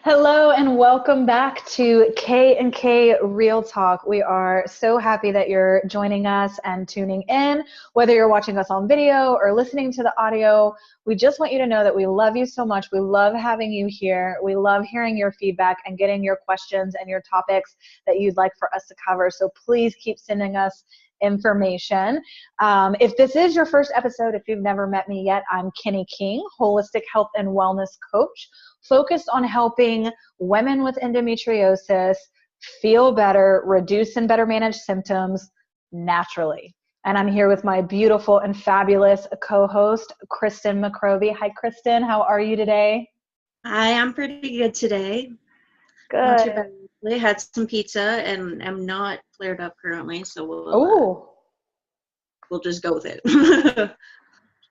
Hello and welcome back to K and K Real Talk. We are so happy that you're joining us and tuning in. Whether you're watching us on video or listening to the audio, we just want you to know that we love you so much. We love having you here. We love hearing your feedback and getting your questions and your topics that you'd like for us to cover. So please keep sending us information. If this is your first episode, if you've never met me yet, I'm Kenny King, holistic health and wellness coach, focused on helping women with endometriosis feel better, reduce and better manage symptoms naturally. And I'm here with my beautiful and fabulous co-host, Kristen McCrovey. Hi, Kristen. How are you today? Hi, I'm pretty good today. Not too Good. bad. I had some pizza and I'm not flared up currently, so Oh, we'll just go with it.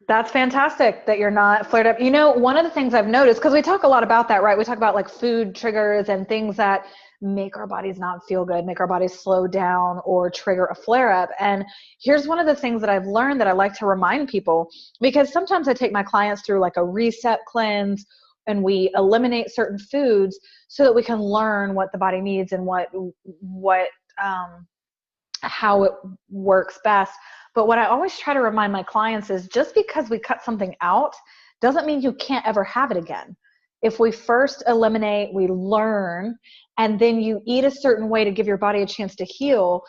that's fantastic that you're not flared up. You know, one of the things I've noticed, because we talk a lot about that, right? We talk about like food triggers and things that make our bodies not feel good, make our bodies slow down or trigger a flare up. And here's one of the things that I've learned that I like to remind people, because sometimes I take my clients through like a reset cleanse and we eliminate certain foods so that we can learn what the body needs and um, how it works best. But what I always try to remind my clients is just because we cut something out doesn't mean you can't ever have it again. If we first eliminate, we learn, and then you eat a certain way to give your body a chance to heal,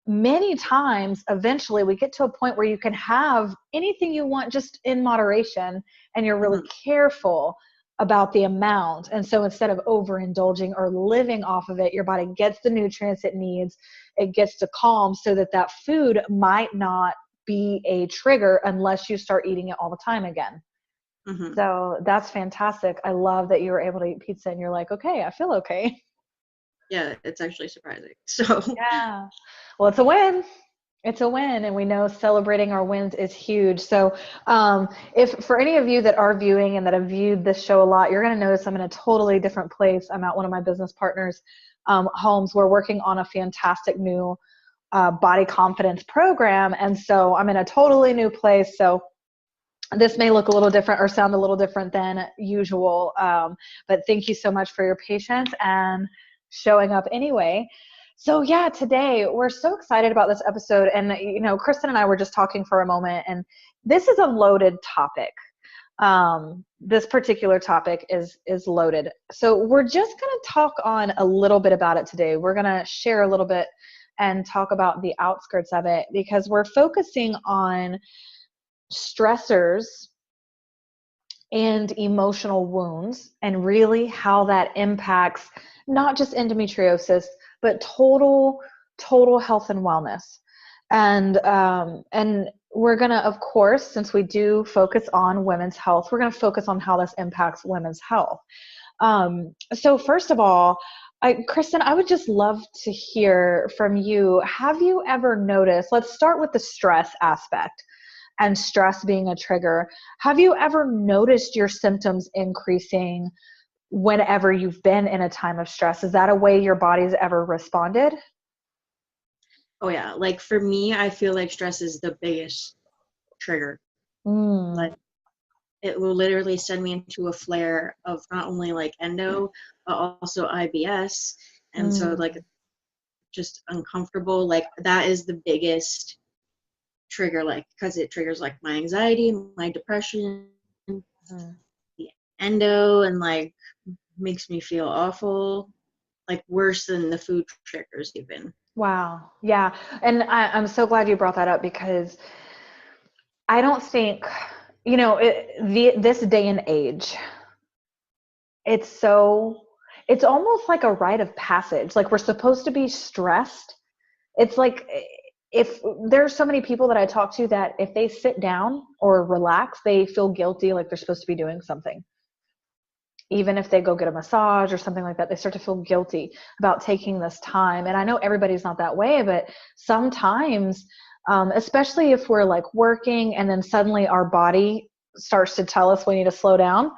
many times, eventually we get to a point where you can have anything you want just in moderation, and you're really careful about the amount. And so instead of overindulging or living off of it, your body gets the nutrients it needs. It gets to calm so that that food might not be a trigger unless you start eating it all the time again. Mm-hmm. So that's fantastic. I love that you were able to eat pizza and you're like, okay, I feel okay. Yeah, it's actually surprising. So Yeah. Well, it's a win. It's a win, and we know celebrating our wins is huge. So if for any of you that are viewing and that have viewed this show a lot, you're going to notice I'm in a totally different place. I'm at one of my business partners' homes. We're working on a fantastic new body confidence program, and so I'm in a totally new place. So this may look a little different or sound a little different than usual, but thank you so much for your patience and showing up anyway. So yeah, today we're so excited about this episode, and you know, Kristen and I were just talking for a moment, and this is a loaded topic. This particular topic is loaded. So we're just going to talk on a little bit about it today. We're going to share a little bit and talk about the outskirts of it because we're focusing on stressors and emotional wounds and really how that impacts not just endometriosis, but total health and wellness. And we're going to, of course, since we do focus on women's health, we're going to focus on how this impacts women's health. So first of all, Kristen, I would just love to hear from you. Have you ever noticed, let's start with the stress aspect and stress being a trigger. Have you ever noticed your symptoms increasing whenever you've been in a time of stress? Is that a way your body's ever responded? oh yeah, like for me, I feel like stress is the biggest trigger. Mm, Like it will literally send me into a flare of not only like endo, but also IBS. And so like mm, just uncomfortable. Like that is the biggest trigger, like because it triggers like my anxiety, my depression, mm. the endo, and like makes me feel awful, like worse than the food triggers even. Wow. Yeah. And I'm so glad you brought that up because I don't think, you know, this day and age, it's so, it's almost like a rite of passage. Like we're supposed to be stressed. It's like if there's so many people that I talk to that if they sit down or relax, they feel guilty like they're supposed to be doing something. Even if they go get a massage or something like that, they start to feel guilty about taking this time. And I know everybody's not that way, but sometimes, especially if we're like working and then suddenly our body starts to tell us we need to slow down,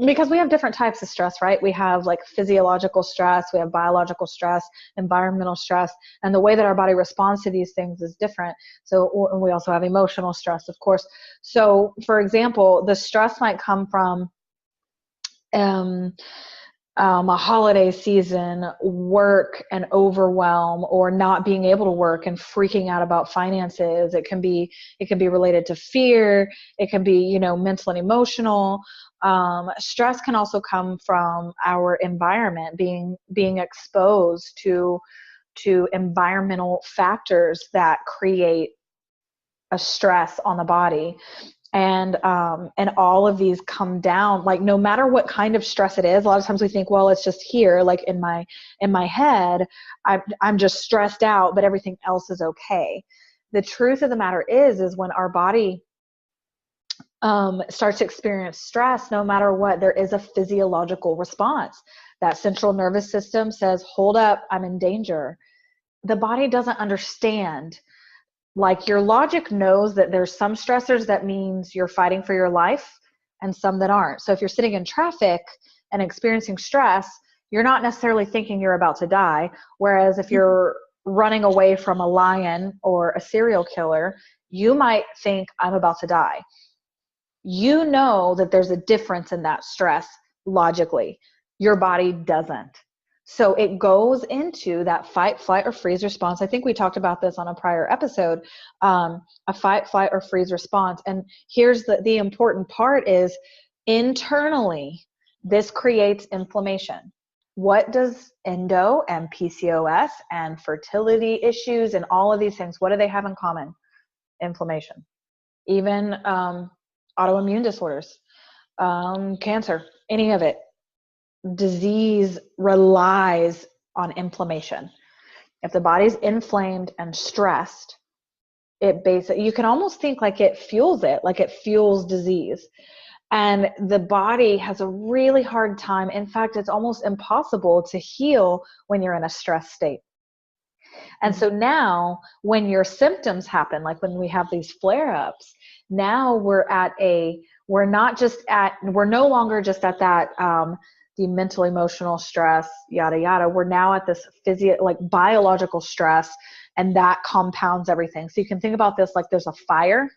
because we have different types of stress, right? We have like physiological stress, we have biological stress, environmental stress, and the way that our body responds to these things is different. So we also have emotional stress, of course. So for example, the stress might come from um, a holiday season, work and overwhelm, or not being able to work and freaking out about finances. It can be related to fear. It can be, mental and emotional. Stress can also come from our environment, being exposed to environmental factors that create a stress on the body. And all of these come down, like, no matter what kind of stress it is. A lot of times we think, well, it's just here, like in my head, I'm just stressed out, but everything else is okay. The truth of the matter is when our body starts to experience stress, no matter what, there is a physiological response. That central nervous system says, hold up, I'm in danger. The body doesn't understand. Like, your logic knows that there's some stressors that means you're fighting for your life and some that aren't. So if you're sitting in traffic and experiencing stress, you're not necessarily thinking you're about to die. Whereas if you're running away from a lion or a serial killer, you might think, I'm about to die. You know that there's a difference in that stress logically. Your body doesn't. So it goes into that fight, flight, or freeze response. I think we talked about this on a prior episode, a fight, flight, or freeze response. And here's the important part is, internally, this creates inflammation. What does endo and PCOS and fertility issues and all of these things, what do they have in common? Inflammation. Even autoimmune disorders, cancer, any of it. Disease relies on inflammation. If the body's inflamed and stressed, you can almost think like it fuels it, like it fuels disease. And the body has a really hard time. In fact, it's almost impossible to heal when you're in a stress state. And so now when your symptoms happen, like when we have these flare-ups, now we're no longer just at that, the mental, emotional stress, yada, yada. We're now at this biological stress, and that compounds everything. So you can think about this like there's a fire,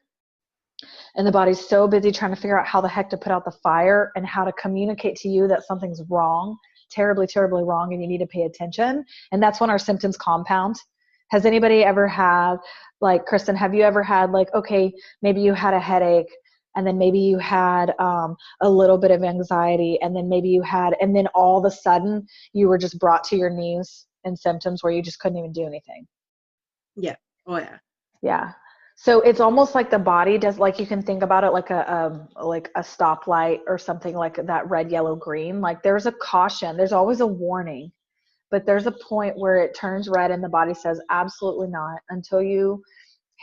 and the body's so busy trying to figure out how the heck to put out the fire and how to communicate to you that something's wrong, terribly, terribly wrong, and you need to pay attention. And that's when our symptoms compound. Has anybody ever had, like, Kristen, have you ever had, like, okay, maybe you had a headache, and then maybe you had a little bit of anxiety, and then and then all of a sudden you were just brought to your knees in symptoms where you just couldn't even do anything? Yeah. Oh yeah. Yeah. So it's almost like the body does, like, you can think about it like a stoplight or something, like that red, yellow, green. Like, there's a caution, there's always a warning, but there's a point where it turns red and the body says, absolutely not. Until you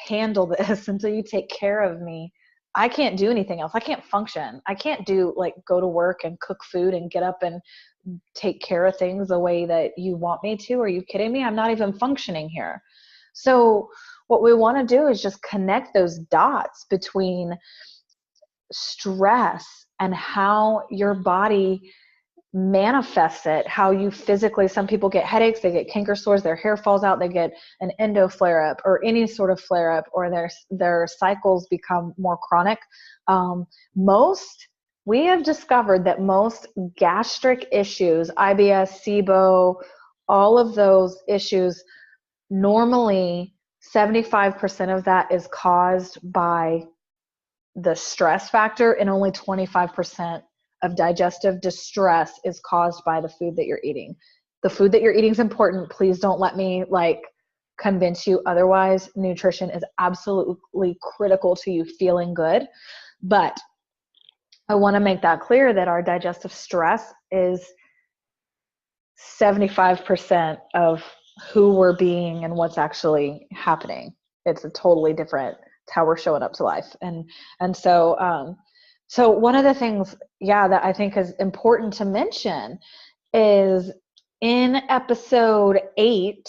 handle this, until you take care of me, I can't do anything else. I can't function. I can't go to work and cook food and get up and take care of things the way that you want me to. Are you kidding me? I'm not even functioning here. So what we want to do is just connect those dots between stress and how your body manifests it, how you physically, some people get headaches, they get canker sores, their hair falls out, they get an endo flare up or any sort of flare up, or their cycles become more chronic. We have discovered that most gastric issues, IBS, SIBO, all of those issues, normally 75% of that is caused by the stress factor, and only 25% of digestive distress is caused by the food that you're eating. The food that you're eating is important. Please don't let me convince you otherwise. Nutrition is absolutely critical to you feeling good. But I want to make that clear that our digestive stress is 75% of who we're being and what's actually happening. It's a totally different, it's how we're showing up to life. And so one of the things, that I think is important to mention is, in episode 8,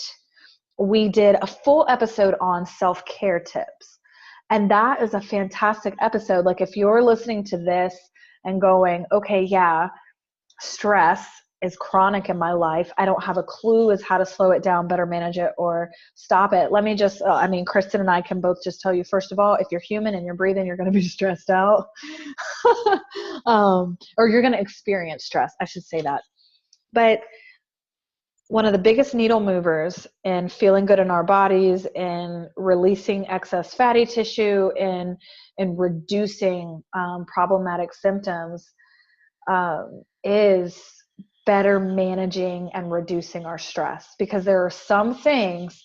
we did a full episode on self-care tips. And that is a fantastic episode. Like, if you're listening to this and going, okay, stress is chronic in my life, I don't have a clue as how to slow it down, better manage it, or stop it. Let me just, Kristen and I can both just tell you, first of all, if you're human and you're breathing, you're going to be stressed out. Or you're going to experience stress. I should say that. But one of the biggest needle movers in feeling good in our bodies, in releasing excess fatty tissue, in reducing problematic symptoms, is better managing and reducing our stress. Because there are some things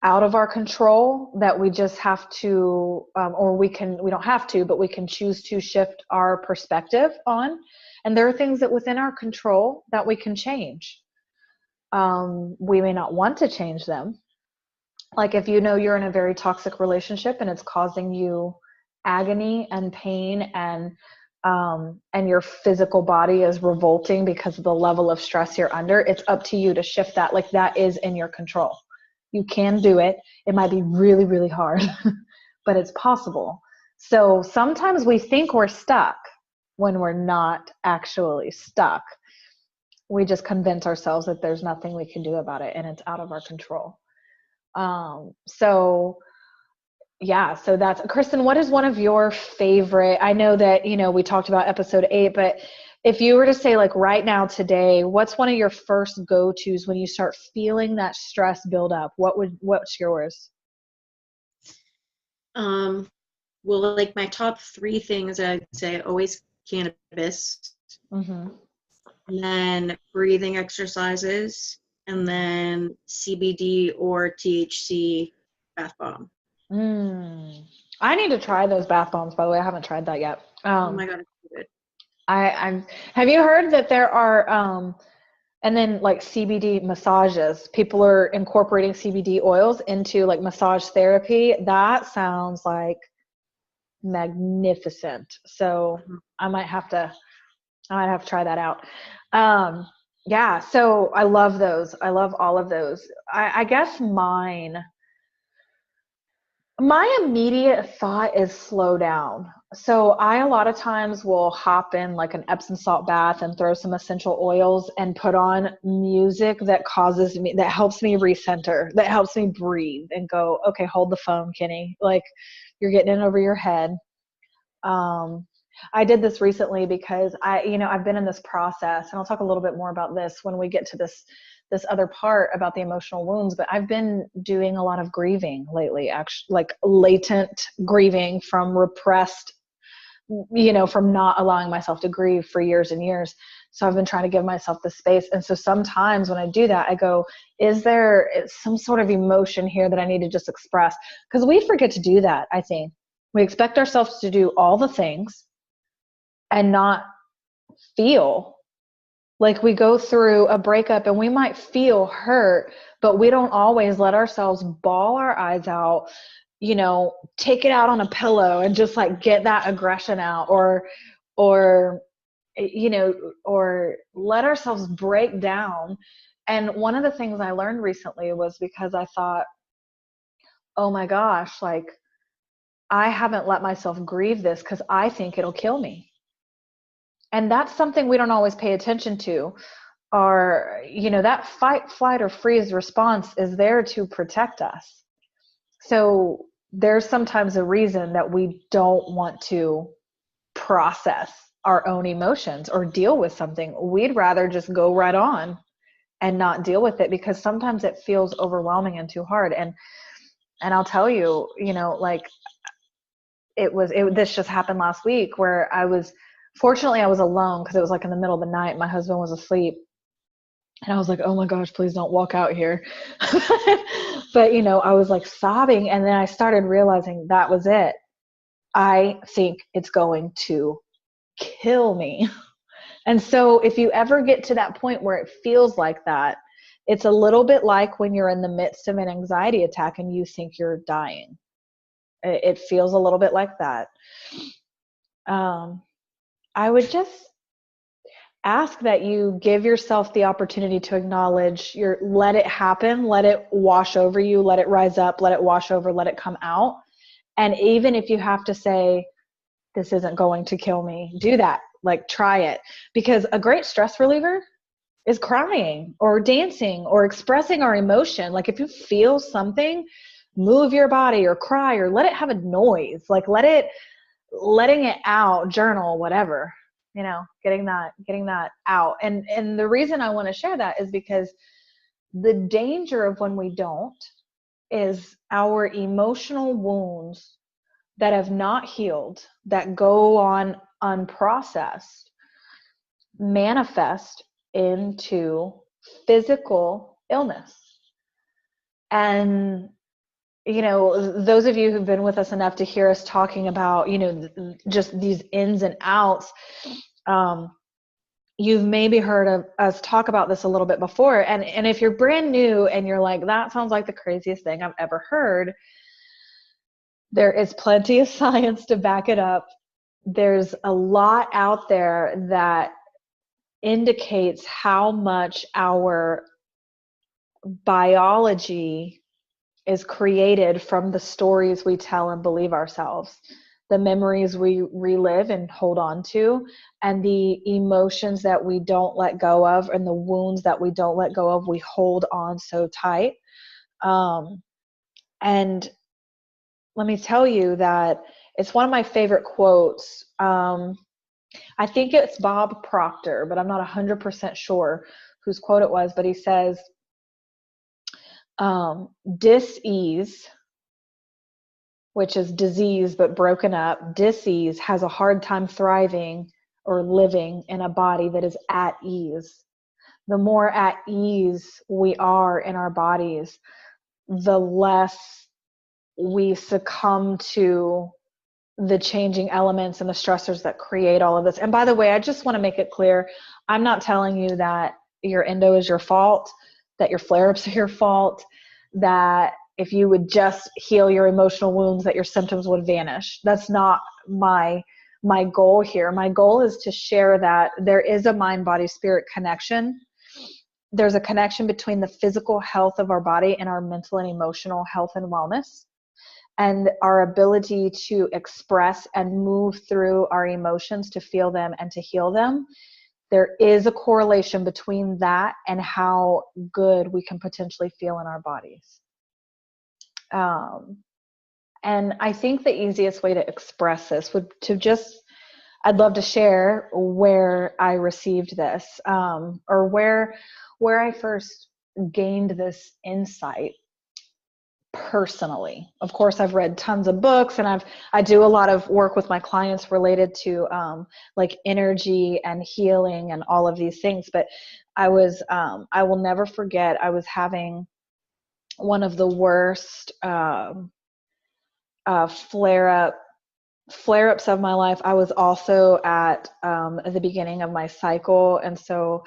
out of our control that we just have to, or we don't have to, but we can choose to shift our perspective on. And there are things that within our control that we can change. We may not want to change them. Like if you know you're in a very toxic relationship and it's causing you agony and pain, and your physical body is revolting because of the level of stress you're under, it's up to you to shift that. Like that is in your control. You can do it. It might be really, really hard, but it's possible. So sometimes we think we're stuck when we're not actually stuck. We just convince ourselves that there's nothing we can do about it and it's out of our control. So that's, Kristen, what is one of your favorite, I know that, we talked about episode 8, but if you were to say like right now today, what's one of your first go-tos when you start feeling that stress build up? What's yours? Well, like my top 3 things, I'd say always cannabis, Mm-hmm. and then breathing exercises, and then CBD or THC bath bomb. I need to try those bath bombs, by the way. I haven't tried that yet. Oh my God, it's good. Have you heard that there are, and then like CBD massages, people are incorporating CBD oils into like massage therapy. That sounds like magnificent. So I might have to try that out. So I love those. I love all of those. I guess my immediate thought is slow down. So I a lot of times will hop in like an Epsom salt bath and throw some essential oils and put on music that helps me recenter, that helps me breathe and go, okay, hold the phone, Kenny. Like you're getting in over your head. I did this recently because I've been in this process, and I'll talk a little bit more about this when we get to this other part about the emotional wounds, but I've been doing a lot of grieving lately, actually, like latent grieving from repressed, from not allowing myself to grieve for years and years. So I've been trying to give myself the space. And so sometimes when I do that, I go, is there some sort of emotion here that I need to just express? Because we forget to do that, I think. We expect ourselves to do all the things and not feel. Like we go through a breakup and we might feel hurt, but we don't always let ourselves bawl our eyes out, take it out on a pillow and just like get that aggression out, or let ourselves break down. And one of the things I learned recently was because I thought, oh my gosh, like I haven't let myself grieve this because I think it'll kill me. And that's something we don't always pay attention to. That fight, flight, or freeze response is there to protect us. So there's sometimes a reason that we don't want to process our own emotions or deal with something. We'd rather just go right on and not deal with it because sometimes it feels overwhelming and too hard. And I'll tell you, this just happened last week where fortunately I was alone because it was like in the middle of the night. My husband was asleep. And I was like, oh my gosh, please don't walk out here. But, I was like sobbing. And then I started realizing that was it. I think it's going to kill me. And so if you ever get to that point where it feels like that, it's a little bit like when you're in the midst of an anxiety attack and you think you're dying. It feels a little bit like that. I would just ask that you give yourself the opportunity to acknowledge let it happen, let it wash over you, let it rise up, let it wash over, let it come out. And even if you have to say, this isn't going to kill me, do that, like try it. Because a great stress reliever is crying or dancing or expressing our emotion. Like if you feel something, move your body or cry or let it have a noise, like letting it out, journal, whatever. getting that out. And the reason I want to share that is because the danger of when we don't is our emotional wounds that have not healed, that go on unprocessed, manifest into physical illness. And those of you who've been with us enough to hear us talking about, just these ins and outs, you've maybe heard of us talk about this a little bit before. And if you're brand new and you're like, that sounds like the craziest thing I've ever heard, there is plenty of science to back it up. There's a lot out there that indicates how much our biology is created from the stories we tell and believe ourselves, the memories we relive and hold on to, and the emotions that we don't let go of, and the wounds that we don't let go of, we hold on so tight. And let me tell you that it's one of my favorite quotes. I think it's Bob Proctor, but I'm not 100% sure whose quote it was, but he says, dis-ease, which is disease but broken up, dis-ease has a hard time thriving or living in a body that is at ease. The more at ease we are in our bodies, the less we succumb to the changing elements and the stressors that create all of this. And by the way, I just want to make it clear, I'm not telling you that your endo is your fault, that your flare-ups are your fault, that if you would just heal your emotional wounds, that your symptoms would vanish. That's not my goal here. My goal is to share that there is a mind-body-spirit connection. There's a connection between the physical health of our body and our mental and emotional health and wellness, and our ability to express and move through our emotions, to feel them and to heal them. There is a correlation between that and how good we can potentially feel in our bodies. And I think the easiest way to express this would to just, I'd love to share where I received this, or where I first gained this insight personally. Of course, I've read tons of books, and I do a lot of work with my clients related to like energy and healing and all of these things. But I will never forget, I was having one of the worst flare-ups of my life. I was also at the beginning of my cycle, and so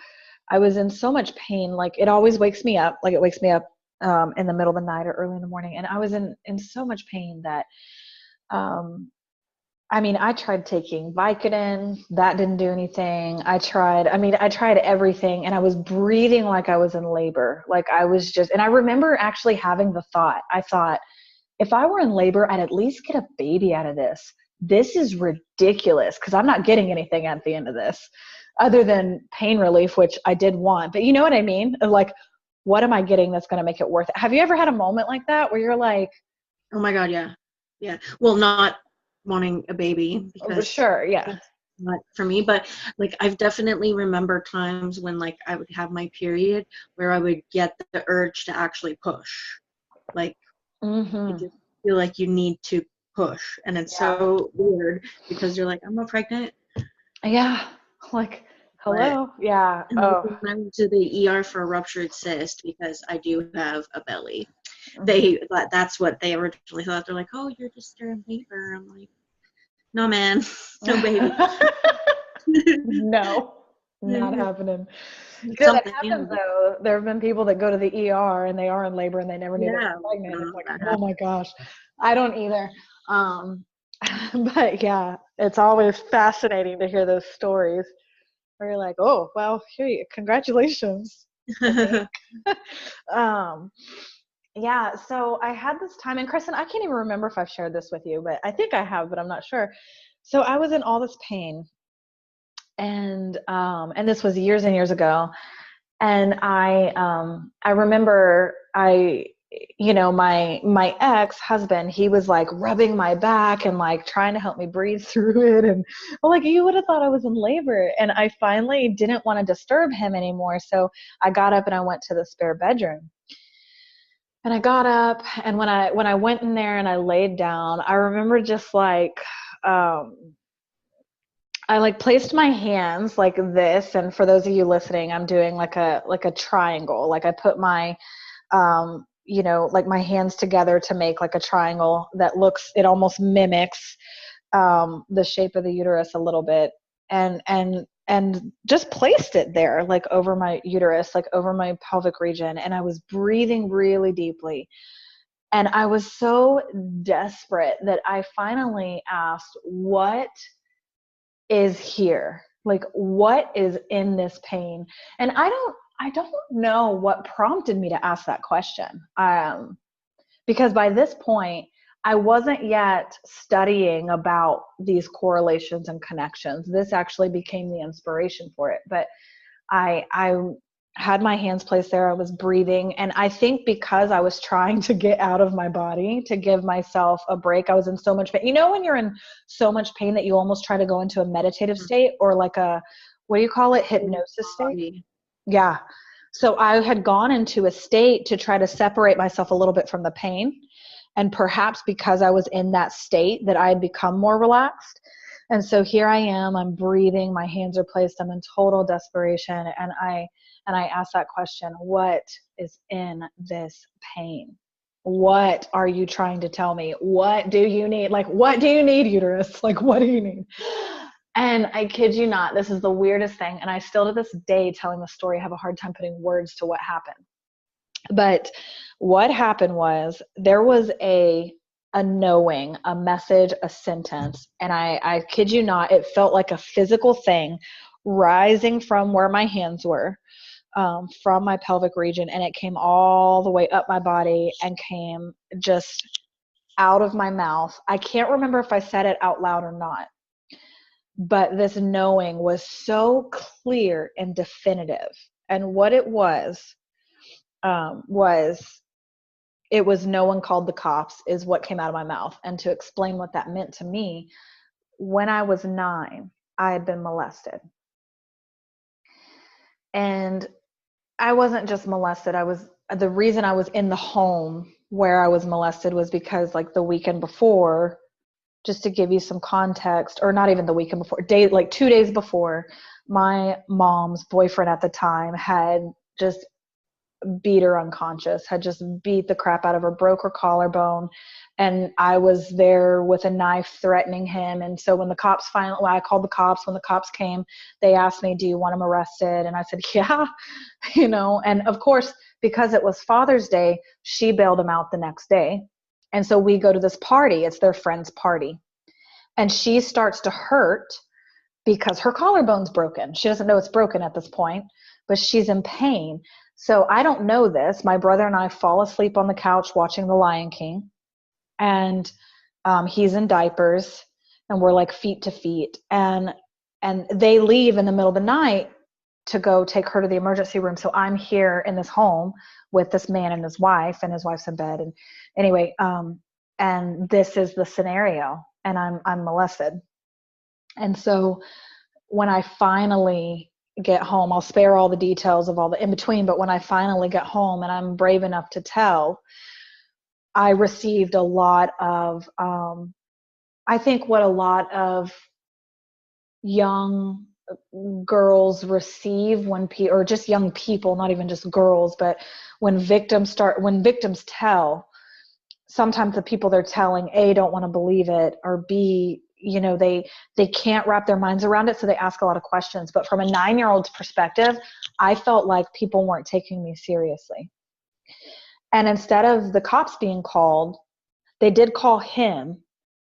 I was in so much pain. Like, it always wakes me up. Like, it wakes me up in the middle of the night or early in the morning, and I was in so much pain that I tried taking Vicodin. That didn't do anything. I tried everything, and I was breathing like I was in labor. Like, I was just, and I remember actually having the thought, I thought, if I were in labor, I'd at least get a baby out of this. This is ridiculous, because I'm not getting anything at the end of this other than pain relief, which I did want. But you know what I mean? Like, what am I getting that's going to make it worth it? Have you ever had a moment like that where you're like, oh my God, yeah. Yeah. Well, not wanting a baby, because sure, yeah. Not for me, but like, I've definitely remember times when like I would have my period where I would get the urge to actually push. Like, you just feel like you need to push, and it's so weird because you're like, I'm not pregnant. Yeah. Like, hello. But, yeah. Oh. When I went to the ER for a ruptured cyst, because I do have a belly. That's what they originally thought. They're like, oh, you're in labor. I'm like, no, man, no baby. No, not happening. That happens though. There have been people that go to the ER and they are in labor and they never knew they were pregnant. It's like, oh my gosh, I don't either. But yeah, it's always fascinating to hear those stories where you're like, oh, well, here, congratulations. Yeah, so I had this time, and Kristen, I can't even remember if I've shared this with you, but I think I have, but I'm not sure. So I was in all this pain, and this was years and years ago, and I remember I you know, my ex-husband, he was like rubbing my back and like trying to help me breathe through it. And well, like, you would have thought I was in labor. And I finally didn't want to disturb him anymore. So I got up and I went to the spare bedroom. And I got up, and when I went in there and I laid down, I remember just like I like placed my hands like this. And for those of you listening, I'm doing like a triangle. Like I put my you know, like my hands together to make like a triangle that looks, it almost mimics the shape of the uterus a little bit, and just placed it there, like over my uterus, like over my pelvic region. And I was breathing really deeply. And I was so desperate that I finally asked, what is here? Like, what is in this pain? And I don't know what prompted me to ask that question. Because by this point, I wasn't yet studying about these correlations and connections. This actually became the inspiration for it. But I had my hands placed there. I was breathing. And I think because I was trying to get out of my body to give myself a break, I was in so much pain. You know, when you're in so much pain that you almost try to go into a meditative state, or like a, what do you call it? Hypnosis state? Yeah. So I had gone into a state to try to separate myself a little bit from the pain. And perhaps because I was in that state that I had become more relaxed. And so here I am, I'm breathing, my hands are placed, I'm in total desperation. And I asked that question, what is in this pain? What are you trying to tell me? What do you need? Like, what do you need, uterus? Like, what do you need? And I kid you not, this is the weirdest thing. And I still to this day, telling the story, have a hard time putting words to what happened. But what happened was there was a knowing, a message, a sentence. And I kid you not, it felt like a physical thing rising from where my hands were, from my pelvic region. And it came all the way up my body and came just out of my mouth. I can't remember if I said it out loud or not. But this knowing was so clear and definitive. And what it was it was no one called the cops, is what came out of my mouth. And to explain what that meant to me, when I was 9, I had been molested. And I wasn't just molested. The reason I was in the home where I was molested was because like the weekend before, just to give you some context, or not even the weekend before, like 2 days before, my mom's boyfriend at the time had just beat her unconscious, had just beat the crap out of her, broke her collarbone. And I was there with a knife threatening him. And so when I called the cops, when the cops came, they asked me, do you want him arrested? And I said, yeah, you know, and of course, because it was Father's Day, she bailed him out the next day. And so we go to this party, it's their friend's party. And she starts to hurt because her collarbone's broken. She doesn't know it's broken at this point, but she's in pain. So I don't know this. My brother and I fall asleep on the couch watching The Lion King, and he's in diapers, and we're like feet to feet. And they leave in the middle of the night to go take her to the emergency room. So I'm here in this home with this man and his wife's in bed. And anyway, and this is the scenario, and I'm molested. And so when I finally get home, I'll spare all the details of all the in between, but when I finally get home and I'm brave enough to tell, I received a lot of, I think what a lot of young girls receive or just young people, not even just girls, but when victims tell, sometimes the people they're telling, A, don't want to believe it, or B, you know, they can't wrap their minds around it. So they ask a lot of questions. But from a 9-year-old's perspective, I felt like people weren't taking me seriously. And instead of the cops being called, they did call him,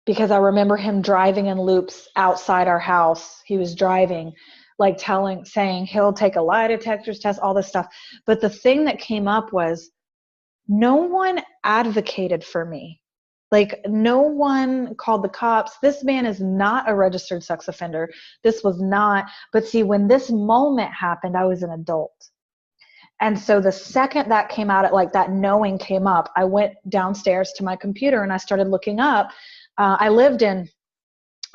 because I remember him driving in loops outside our house. He was driving, like saying he'll take a lie detector test, all this stuff. But the thing that came up was no one advocated for me. Like, no one called the cops. This man is not a registered sex offender. This was not. But see, when this moment happened, I was an adult. And so the second that came out, like that knowing came up, I went downstairs to my computer and I started looking up. I lived in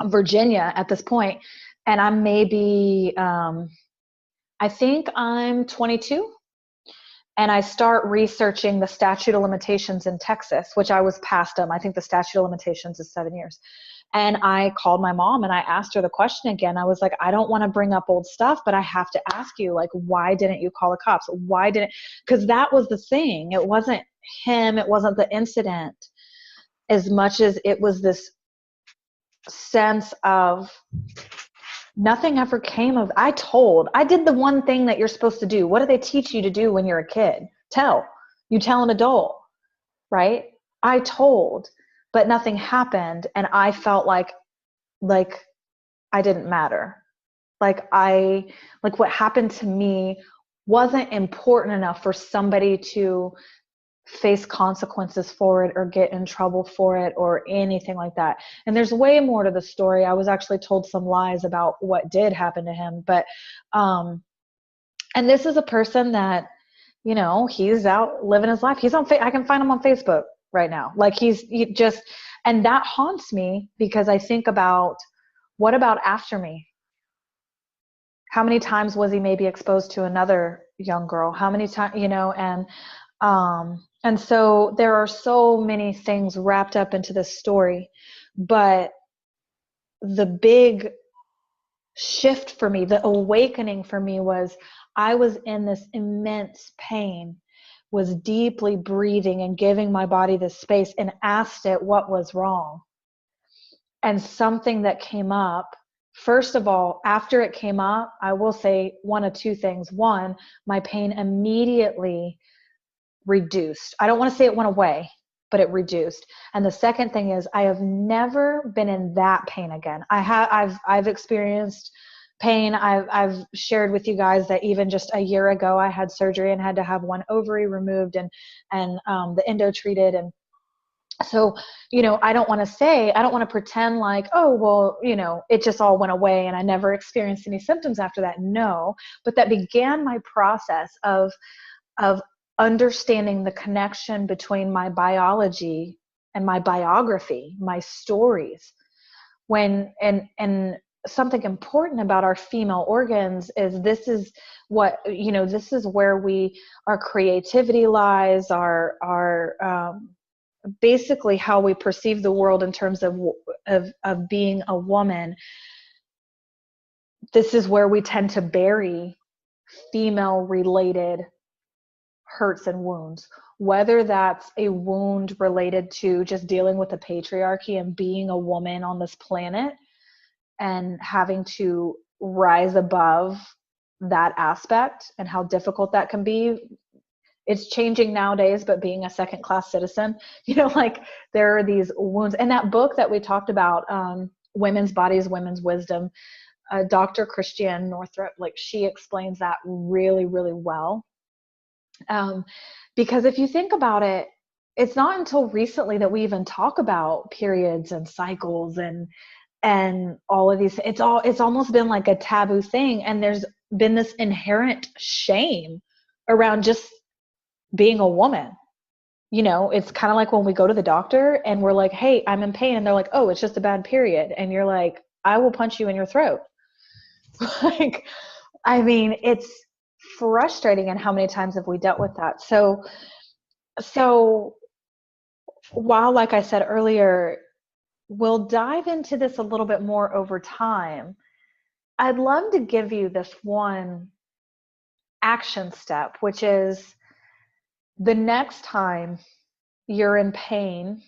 Virginia at this point, and I'm maybe, I think I'm 22. And I start researching the statute of limitations in Texas, which I was past them. I think the statute of limitations is 7 years. And I called my mom and I asked her the question again. I was like, I don't want to bring up old stuff, but I have to ask you, like, why didn't you call the cops? Why didn't, because that was the thing. It wasn't him. It wasn't the incident as much as it was this sense of nothing ever came of. I did the one thing that you're supposed to do. What do they teach you to do when you're a kid? You tell an adult, right? I told, but nothing happened. And I felt like I didn't matter. Like what happened to me wasn't important enough for somebody to face consequences for it or get in trouble for it or anything like that. And there's way more to the story. I was actually told some lies about what did happen to him. But, and this is a person that, he's out living his life. He's on, I can find him on Facebook right now. Like and that haunts me because I think about, what about after me? How many times was he maybe exposed to another young girl? How many times, and so there are so many things wrapped up into this story, but the big shift for me, the awakening for me was I was in this immense pain, was deeply breathing and giving my body the space and asked it what was wrong. And something that came up, first of all, after it came up, I will say one of two things. One, my pain immediately reduced. I don't want to say it went away, but it reduced. And the second thing is I have never been in that pain again. I've experienced pain. I've shared with you guys that even just a year ago, I had surgery and had to have one ovary removed and the endo treated. And so, I don't want to pretend like, oh, well, it just all went away and I never experienced any symptoms after that. No, but that began my process of understanding the connection between my biology and my biography, my stories. And something important about our female organs is this is what, this is where our creativity lies, our basically how we perceive the world in terms of being a woman. This is where we tend to bury female related hurts and wounds, whether that's a wound related to just dealing with the patriarchy and being a woman on this planet and having to rise above that aspect and how difficult that can be. It's changing nowadays, but being a second class citizen, there are these wounds. And that book that we talked about, Women's Bodies, Women's Wisdom, Dr. Christiane Northrup, she explains that really, really well. Because if you think about it, it's not until recently that we even talk about periods and cycles and all of these. It's almost been like a taboo thing. And there's been this inherent shame around just being a woman. It's kind of like when we go to the doctor and we're like, hey, I'm in pain. And they're like, oh, it's just a bad period. And you're like, I will punch you in your throat. It's frustrating. And how many times have we dealt with that? So while, like I said earlier, we'll dive into this a little bit more over time, I'd love to give you this one action step, which is the next time you're in pain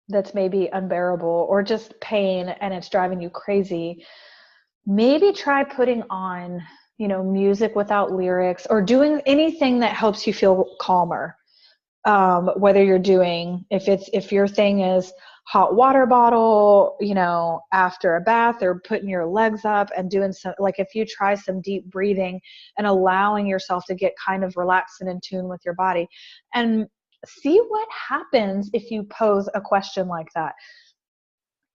that's maybe unbearable or just pain and it's driving you crazy, maybe try putting on, music without lyrics or doing anything that helps you feel calmer. Whether you're doing, if your thing is hot water bottle, after a bath, or putting your legs up and doing some, if you try some deep breathing and allowing yourself to get kind of relaxed and in tune with your body, and see what happens if you pose a question like that.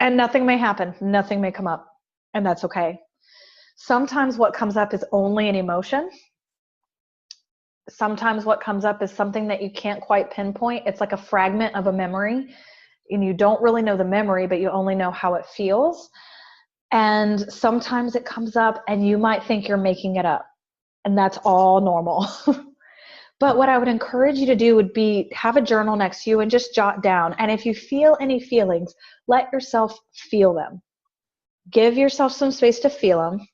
And nothing may happen, nothing may come up, and that's okay. Sometimes what comes up is only an emotion. sometimes what comes up is something that you can't quite pinpoint. It's like a fragment of a memory, and you don't really know the memory, but you only know how it feels. And sometimes it comes up and you might think you're making it up, and that's all normal. But what I would encourage you to do would be have a journal next to you and just jot down. And if you feel any feelings, let yourself feel them. Give yourself some space to feel them,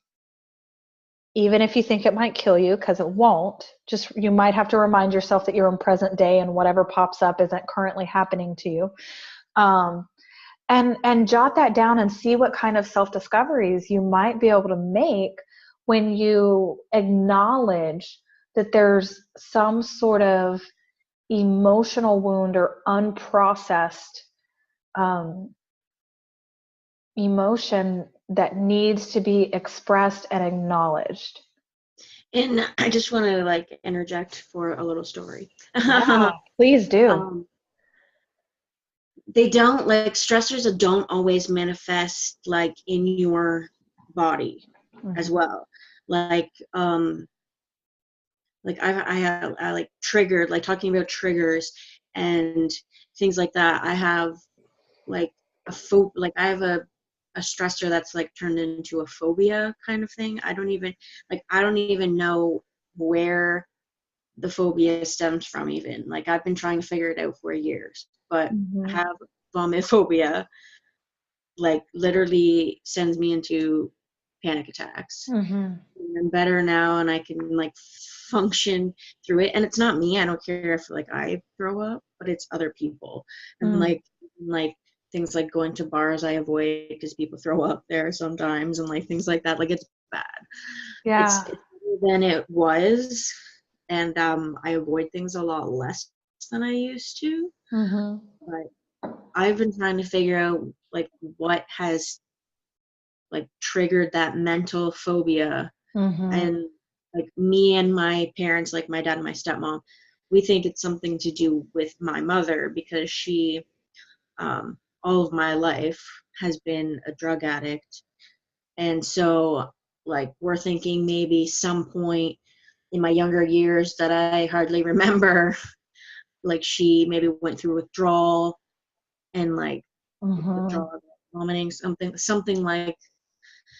even if you think it might kill you, because it won't. Just, you might have to remind yourself that you're in present day and whatever pops up isn't currently happening to you. And jot that down and see what kind of self-discoveries you might be able to make when you acknowledge that there's some sort of emotional wound or unprocessed emotion that needs to be expressed and acknowledged. And I just want to like interject for a little story. Yeah, please do. They don't, like, stressors don't always manifest like in your body as well. Like I like triggered, like talking about triggers and things like that. I have like I have a stressor that's like turned into a phobia kind of thing. I don't even know where the phobia stems from even. Like, I've been trying to figure it out for years, but I have vomit phobia, like literally sends me into panic attacks. I'm better now and I can like function through it. And it's not me. I don't care if like I throw up, but it's other people. And like things like going to bars I avoid because people throw up there sometimes, and like things like that. Like, it's bad. Yeah. It's better than it was. And I avoid things a lot less than I used to. But I've been trying to figure out like what has like triggered that mental phobia. And like me and my parents, like my dad and my stepmom, we think it's something to do with my mother, because she all of my life has been a drug addict. And so like we're thinking maybe some point in my younger years that I hardly remember, like she maybe went through withdrawal and like withdrawal, vomiting, something like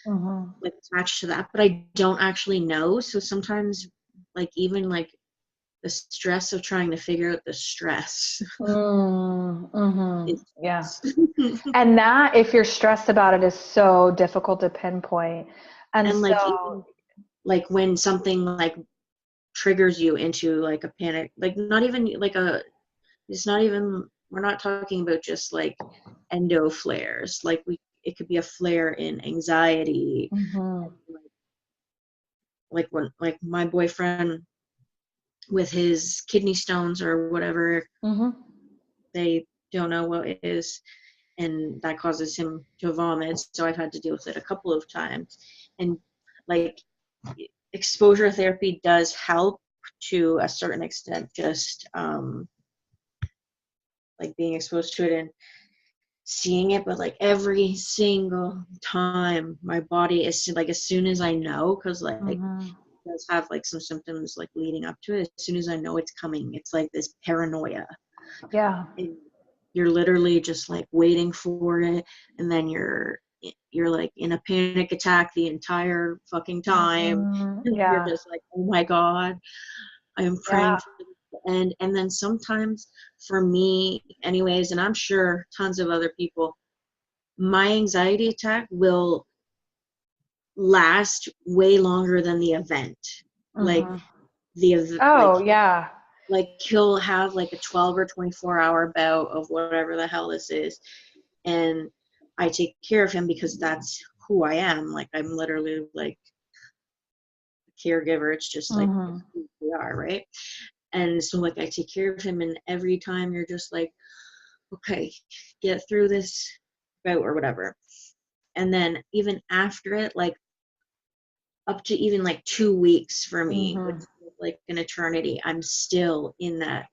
attached to that, but I don't actually know. So sometimes like even like the stress of trying to figure out the stress. Yeah. And that, if you're stressed about it, is so difficult to pinpoint. And like so even like when something like triggers you into like a panic, like not even like it's not even, we're not talking about just like endo flares. Like it could be a flare in anxiety. Like when like my boyfriend with his kidney stones or whatever, they don't know what it is, and that causes him to vomit. So I've had to deal with it a couple of times. And like exposure therapy does help to a certain extent, just like being exposed to it and seeing it. But like every single time my body is like, as soon as I know, because like it does have like some symptoms like leading up to it, as soon as I know it's coming, it's like this paranoia. Yeah. And you're literally just like waiting for it, and then you're like in a panic attack the entire fucking time. Yeah. You're just like, oh my god, I am praying for the end. And then sometimes, for me anyways, and I'm sure tons of other people, my anxiety attack will last way longer than the event. Like yeah. Like he'll have like a 12 or 24-hour bout of whatever the hell this is, and I take care of him because that's who I am. Like, I'm literally like a caregiver. It's just like who we are, right? And so like I take care of him, and every time you're just like, okay, get through this bout or whatever. And then even after it, like up to even like 2 weeks for me, which is like an eternity, I'm still in that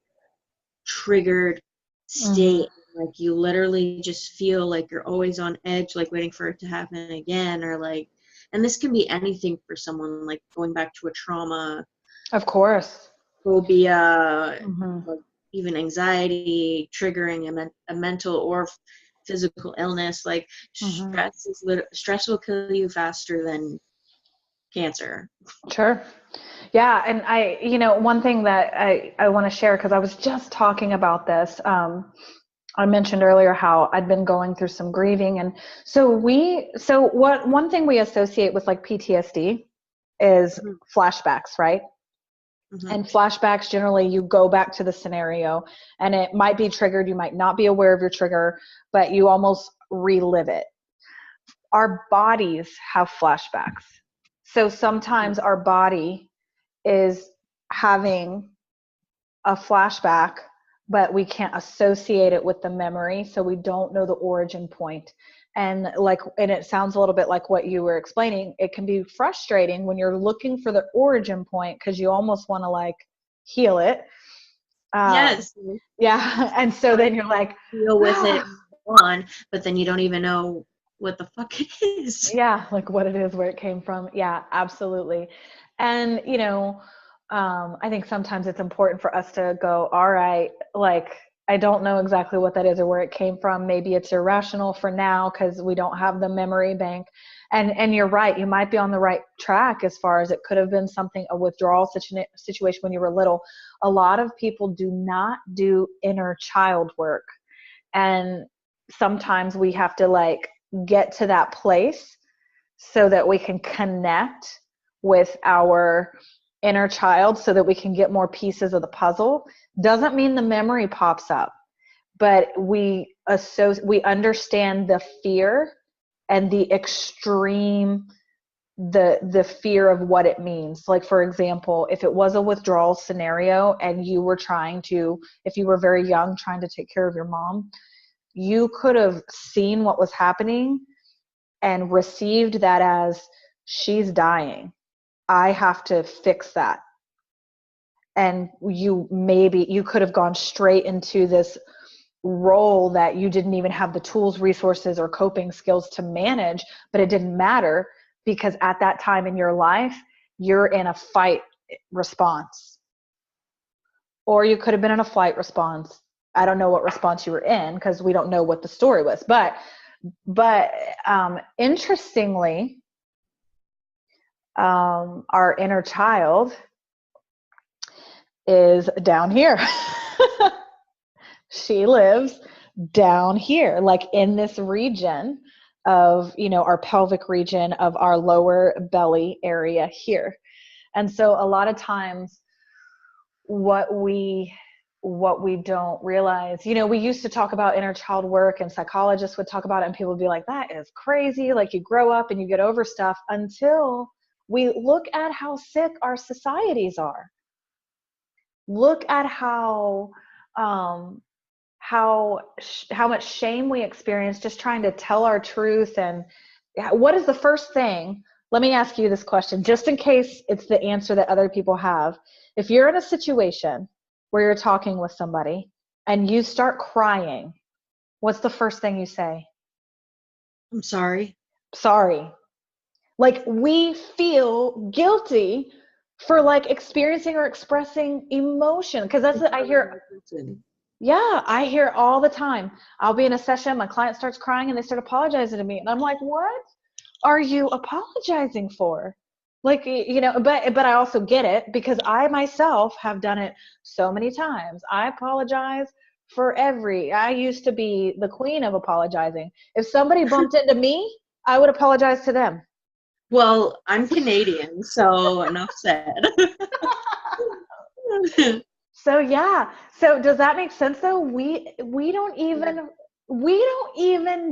triggered state. Like you literally just feel like you're always on edge, like waiting for it to happen again, or like, and this can be anything for someone, like going back to a trauma. Of course. phobia, Mm-hmm. like even anxiety triggering a mental or physical illness. Like Mm-hmm. stress will kill you faster than cancer. Sure. Yeah. And one thing that I want to share, because I was just talking about this. I mentioned earlier how I'd been going through some grieving. And one thing we associate with like PTSD is Mhm. flashbacks, right? Mhm. And flashbacks, generally you go back to the scenario and it might be triggered. You might not be aware of your trigger, but you almost relive it. Our bodies have flashbacks. So sometimes our body is having a flashback, but we can't associate it with the memory. So we don't know the origin point. And it sounds a little bit like what you were explaining. It can be frustrating when you're looking for the origin point because you almost want to like heal it. Yes. Yeah. And so then you're like, Deal with it ah, on, but then you don't even know what the fuck it is. yeah, like what it is, where it came from. Yeah, absolutely. And, I think sometimes it's important for us to go, all right, like, I don't know exactly what that is or where it came from. Maybe it's irrational for now because we don't have the memory bank. And you're right, you might be on the right track as far as it could have been something, a withdrawal situation when you were little. A lot of people do not do inner child work. And sometimes we have to like get to that place so that we can connect with our inner child so that we can get more pieces of the puzzle. Doesn't mean the memory pops up, but we understand the fear and the extreme, the fear of what it means. Like, for example, if it was a withdrawal scenario and you were if you were very young, trying to take care of your mom, you could have seen what was happening and received that as, she's dying, I have to fix that. And you could have gone straight into this role that you didn't even have the tools, resources, or coping skills to manage, but it didn't matter because at that time in your life, you're in a fight response. Or you could have been in a flight response. I don't know what response you were in because we don't know what the story was. But interestingly, our inner child is down here. She lives down here, like in this region of, our pelvic region of our lower belly area here. And so a lot of times what we don't realize, we used to talk about inner child work and psychologists would talk about it and people would be like, that is crazy. Like, you grow up and you get over stuff, until we look at how sick our societies are. Look at um, how much shame we experience just trying to tell our truth. And what is the first thing? Let me ask you this question, just in case it's the answer that other people have. If you're in a situation where you're talking with somebody and you start crying, what's the first thing you say? I'm sorry. Sorry. Like, we feel guilty for like experiencing or expressing emotion, because that's what I hear. Yeah, I hear all the time. I'll be in a session, my client starts crying and they start apologizing to me. And I'm like, what are you apologizing for? Like, but I also get it because I myself have done it so many times. I apologize I used to be the queen of apologizing. If somebody bumped into me, I would apologize to them. Well, I'm Canadian, so enough said. So yeah. So does that make sense though? We don't even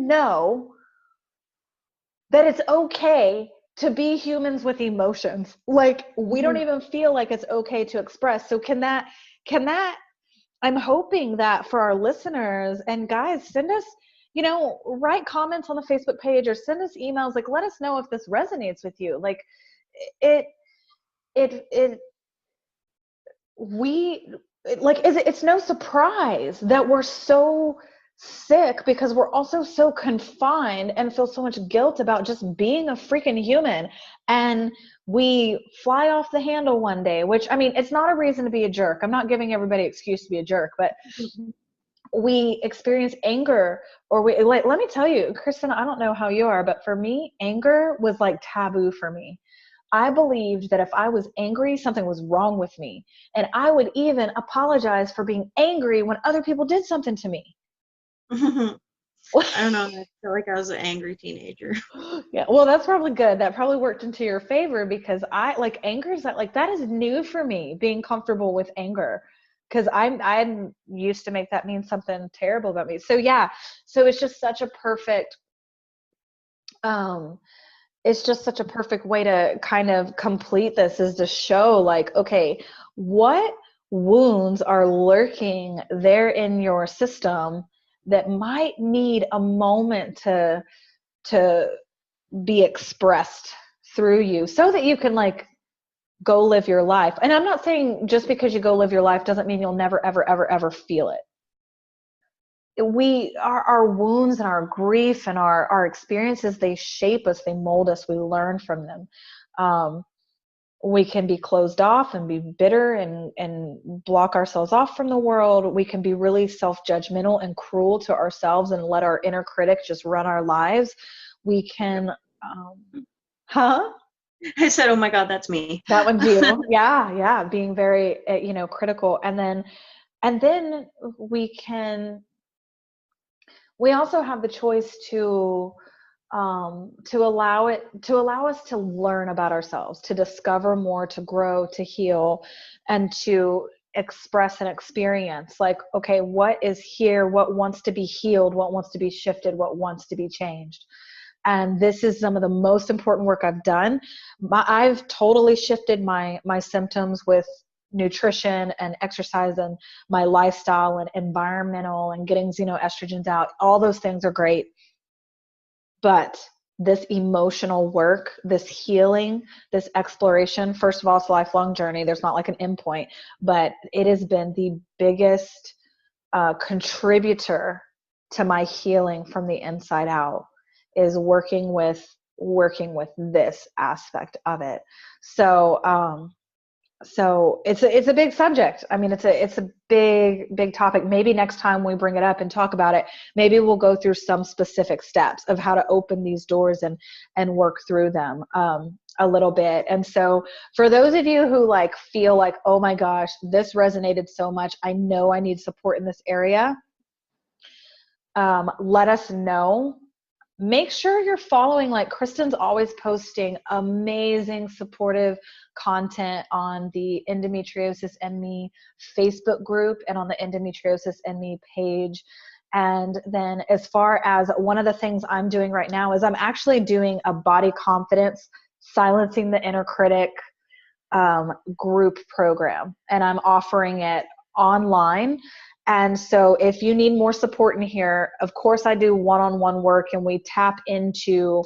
know that it's okay to be humans with emotions. Like, we don't even feel like it's okay to express. So can that I'm hoping that for our listeners, and guys, send us, write comments on the Facebook page or send us emails, like, let us know if this resonates with you. Like, it it it we like, it's no surprise that we're so sick because we're also so confined and feel so much guilt about just being a freaking human. And we fly off the handle one day, which, I mean, it's not a reason to be a jerk. I'm not giving everybody an excuse to be a jerk, but we experience anger, or we like, let me tell you, Kristen, I don't know how you are, but for me, anger was like taboo for me. I believed that if I was angry, something was wrong with me. And I would even apologize for being angry when other people did something to me. I don't know. I feel like I was an angry teenager. Yeah, well, that's probably good. That probably worked into your favor, because I like anger is that is new for me, being comfortable with anger, because I'm used to make that mean something terrible about me. So yeah, so um it's just such a perfect way to kind of complete this, is to show like, okay, what wounds are lurking there in your system that might need a moment to be expressed through you, so that you can like go live your life. And I'm not saying just because you go live your life doesn't mean you'll never, ever, ever, ever feel it. Our wounds and our grief and our experiences, they shape us, they mold us, we learn from them. We can be closed off and be bitter and block ourselves off from the world. We can be really self-judgmental and cruel to ourselves and let our inner critic just run our lives. We can, huh? I said, oh my God, that's me. That one's you. Yeah. Being very, critical. And then we also have the choice to allow us to learn about ourselves, to discover more, to grow, to heal, and to express and experience like, okay, what is here? What wants to be healed? What wants to be shifted? What wants to be changed? And this is some of the most important work I've done. I've totally shifted my symptoms with nutrition and exercise and my lifestyle and environmental and getting xenoestrogens out. All those things are great. But this emotional work, this healing, this exploration, first of all, it's a lifelong journey. There's not like an endpoint, but it has been the biggest contributor to my healing from the inside out, is working with this aspect of it. So it's a big subject. I mean, it's a big topic. Maybe next time we bring it up and talk about it, maybe we'll go through some specific steps of how to open these doors and work through them a little bit. And so for those of you who like feel like, oh my gosh, this resonated so much, I know I need support in this area, let us know. Make sure you're following, like Kristen's always posting amazing supportive content on the Endometriosis and Me Facebook group and on the Endometriosis and Me page. And then as far as one of the things I'm doing right now is I'm actually doing a body confidence, silencing the inner critic group program, and I'm offering it online. And so if you need more support in here, of course I do one-on-one work, and we tap into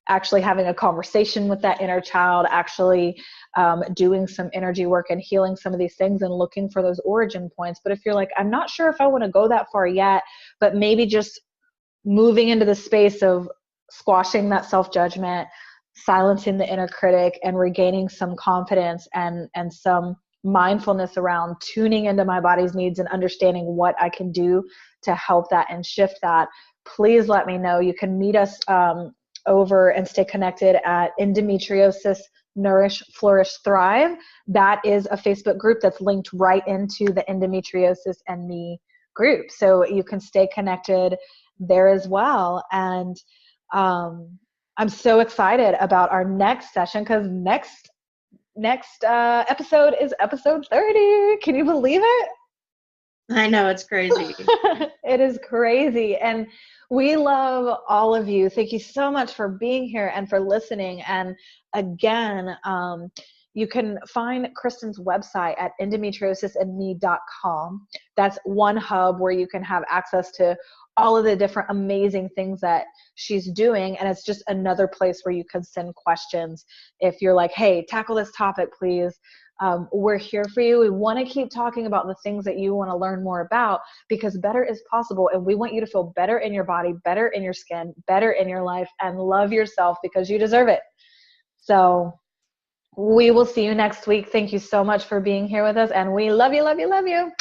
actually having a conversation with that inner child, actually doing some energy work and healing some of these things and looking for those origin points. But if you're like, I'm not sure if I want to go that far yet, but maybe just moving into the space of squashing that self-judgment, silencing the inner critic, and regaining some confidence and some mindfulness around tuning into my body's needs and understanding what I can do to help that and shift that, please let me know. You can meet us over and stay connected at Endometriosis Nourish, Flourish, Thrive. That is a Facebook group that's linked right into the Endometriosis and Me group. So you can stay connected there as well. And I'm so excited about our next session, because next episode is episode 30. Can you believe it? I know, it's crazy. It is crazy. And we love all of you. Thank you so much for being here and for listening. And again, you can find Kristen's website at endometriosisandme.com. That's one hub where you can have access to all of the different amazing things that she's doing. And it's just another place where you can send questions if you're like, hey, tackle this topic, please. We're here for you. We want to keep talking about the things that you want to learn more about, because better is possible. And we want you to feel better in your body, better in your skin, better in your life, and love yourself because you deserve it. So we will see you next week. Thank you so much for being here with us. And we love you, love you, love you.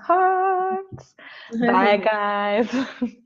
Hearts. Bye, guys.